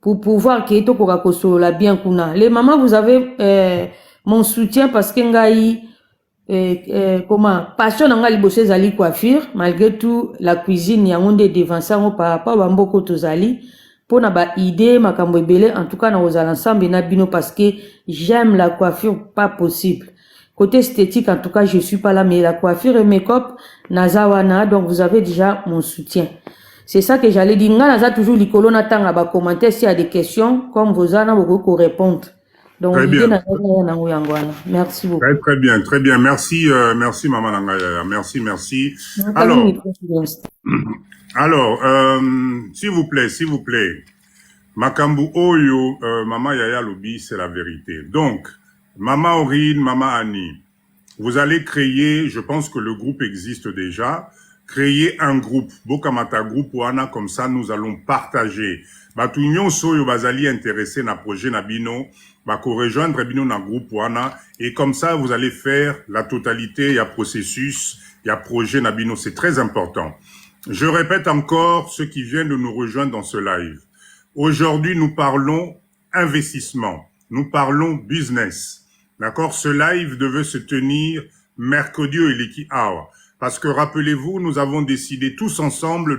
pour pouvoir que tokoka kosolola bien kuna. Les mamans, vous avez mon soutien parce que ngai comment passion nanga liboso ezali coiffure, malgré tout la cuisine yango nde devant ça par rapport bamboko tozali pour na ba idée makambo ebele, en tout cas na ozala ensemble na bino parce que j'aime la coiffure pas possible. Côté esthétique, en tout cas, je suis pas là, mais la coiffure et make-up, nazawana, donc vous avez déjà mon soutien. C'est ça que j'allais dire. Naza toujours l'icolo n'attend à bas commenter s'il y a des questions, comme vous en avez beaucoup répondre. Donc, très bien. Merci beaucoup. Très, très bien, très bien. Merci, merci, Maman Nangaya. Merci, merci. Alors, s'il vous plaît, Makambu Oyo, Maman Yaya Lobi, c'est la vérité. Donc, Maman Aurine, Maman Annie, vous allez créer, je pense que le groupe existe déjà, créer un groupe, Bokamata Group Wana, comme ça nous allons partager. Batunion Soyo Bazali intéressé na projet Nabino, Bako rejoindre Bino na groupe Wana, et comme ça vous allez faire la totalité, il y a processus, il y a projet Nabino, c'est très important. Je répète encore ceux qui viennent de nous rejoindre dans ce live. Aujourd'hui, nous parlons investissement, nous parlons business. D'accord, ce live devait se tenir mercredi au Eliki Hour. Parce que rappelez-vous, nous avons décidé tous ensemble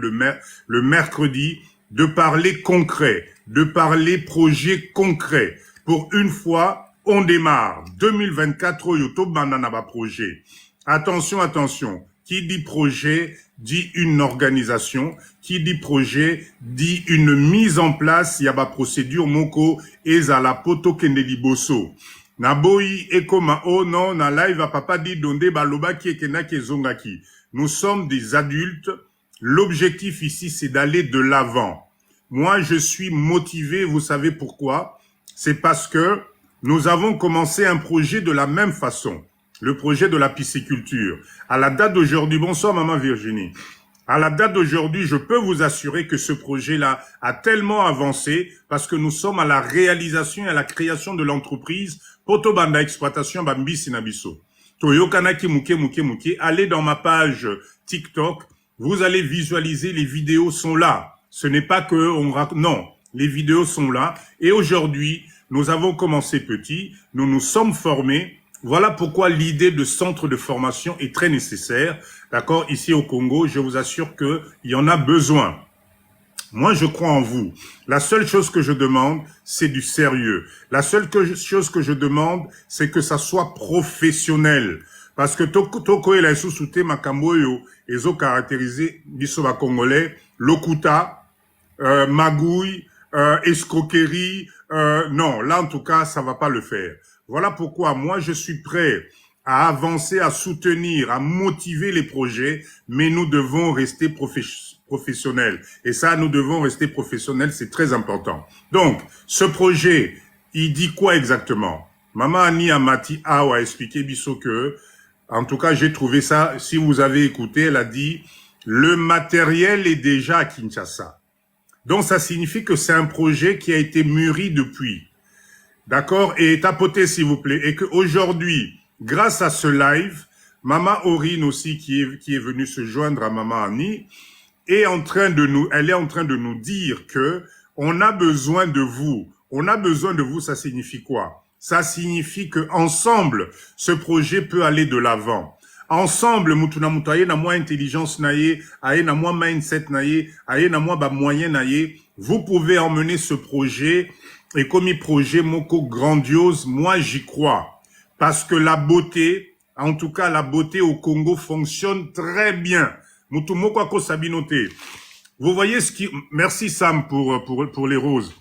le mercredi de parler concret, de parler projet concret. Pour une fois, on démarre. 2024, YouTube Bananaba projet. Attention, attention. Qui dit projet dit une organisation. Qui dit projet dit une mise en place. Yaba procédure moko ezala poto kendeli boso. Naboyi ekoma oh non, na live à papa dit donde baloba ki ekena ki zongaki. Nous sommes des adultes. L'objectif ici, c'est d'aller de l'avant. Moi, je suis motivé. Vous savez pourquoi? C'est parce que nous avons commencé un projet de la même façon. Le projet de la pisciculture. À la date d'aujourd'hui, bonsoir Maman Virginie. À la date d'aujourd'hui, je peux vous assurer que ce projet-là a tellement avancé parce que nous sommes à la réalisation et à la création de l'entreprise Poto Banda Exploitation Bambi Sinabiso. Toyokanaki Muke, allez dans ma page TikTok, vous allez visualiser, les vidéos sont là. Ce n'est pas que non, les vidéos sont là. Et aujourd'hui, nous avons commencé petit, nous nous sommes formés. Voilà pourquoi l'idée de centre de formation est très nécessaire. D'accord, ici au Congo, je vous assure qu'il y en a besoin. Moi, je crois en vous. La seule chose que je demande, c'est du sérieux. La seule chose que je demande, c'est que ça soit professionnel. Parce que Toko et la sous-souté Makamboyo, ils ont caractérisé l'Isoba congolais, Lokuta, magouille, escroquerie. Non, là, en tout cas, ça va pas le faire. Voilà pourquoi moi, je suis prêt à avancer, à soutenir, à motiver les projets, mais nous devons rester professionnels. Et ça, nous devons rester professionnels, c'est très important. Donc, ce projet, il dit quoi exactement? Maman Annie Amati a expliqué biso que, en tout cas, j'ai trouvé ça, si vous avez écouté, elle a dit, le matériel est déjà à Kinshasa. Donc, ça signifie que c'est un projet qui a été mûri depuis. D'accord? Et tapotez, s'il vous plaît. Et qu'aujourd'hui, grâce à ce live, Maman Aurine aussi, qui est venue se joindre à Maman Annie, elle est en train de nous dire que on a besoin de vous. On a besoin de vous, ça signifie quoi? Ça signifie que ensemble, ce projet peut aller de l'avant. Ensemble, mutuna mutaye na moi intelligence naye, aye na moi mindset naye, aye na moi ba moyen naye, vous pouvez emmener ce projet. Et comme projet moko grandiose, moi j'y crois. Parce que la beauté, en tout cas la beauté au Congo fonctionne très bien. Mutu moko ako sabinote. Vous voyez ce qui... Merci Sam pour les roses.